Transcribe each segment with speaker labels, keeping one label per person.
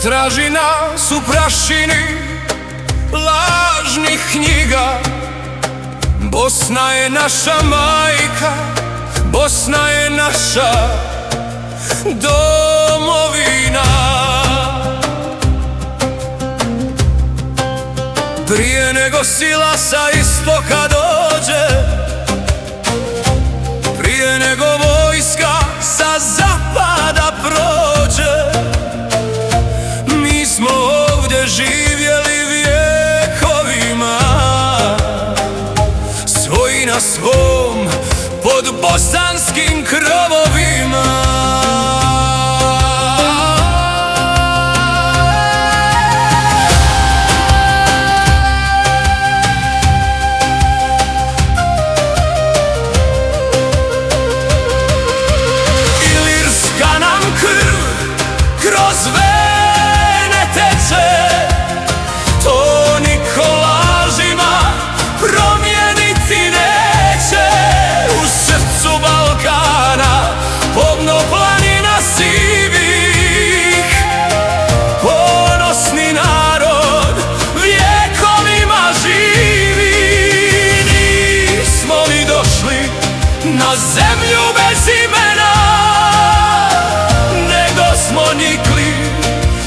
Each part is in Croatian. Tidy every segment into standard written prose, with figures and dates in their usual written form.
Speaker 1: traži nas u prašini lažnih knjiga. Bosna je naša majka, Bosna je naša domovina. Prije nego sila sa istoka dođe, prije nego vojska sa zapada prođe, mi smo ovdje živjeli vjekovima, svoj na svom, pod bosanskim krovovima. Kroz vene teče, to niko lažima promijeniti neće. U srcu Balkana, pomno planina sivih, ponosni narod vjekovima živi. Nismo li došli na zemlju bez imena, smo nikli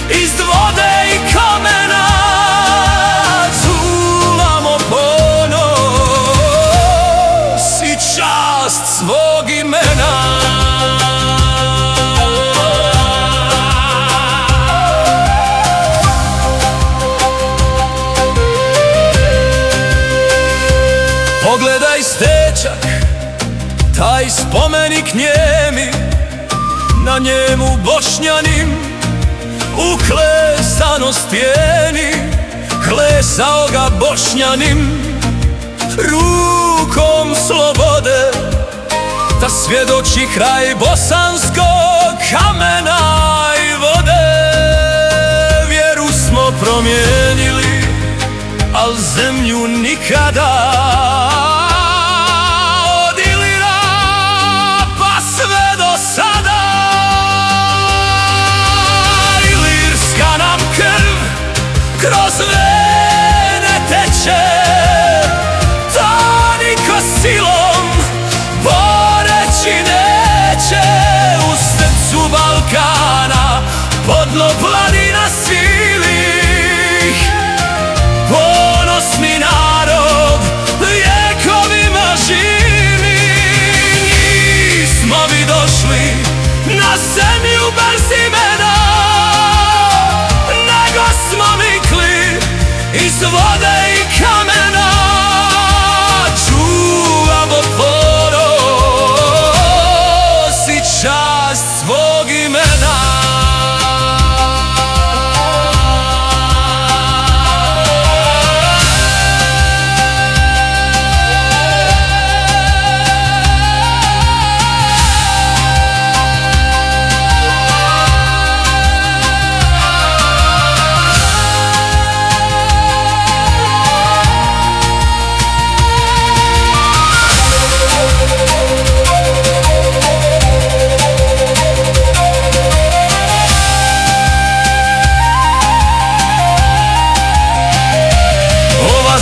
Speaker 1: iz vode i kamena. Čuvamo ponos i čast svog imena. Pogledaj stečak, taj spomenik njemi, na njemu Bošnjanin uklesano stijeni. Klesao ga Bošnjanin rukom slobode, da svjedoči kraj bosanskog kamena i vode. Vjeru smo promijenili, al zemlju nikada. Od Ilira pa sve do sada kroz vene teče, to niko silom poreći neće. U srcu Balkana, podno planina sivih, ponosni narod vjekovima živi. Nismo vi došli na zemlju bez imena, nego smo nikli iz vode i kamena. Čuvamo ponos i čast svog imena.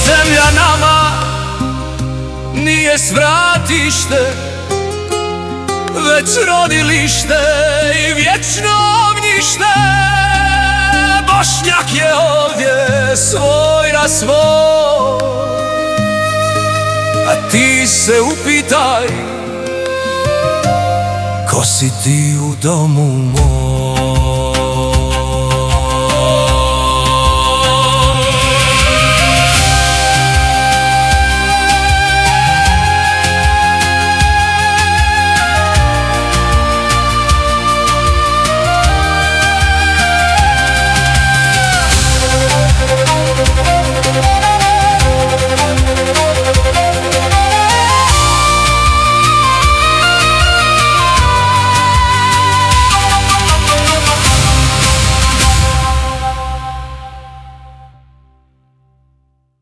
Speaker 1: Zemlja nama nije svratište, već rodilište i vječno ognjište. Bošnjak je ovdje svoj na svoj, a ti se upitaj, ko si ti u domu moj.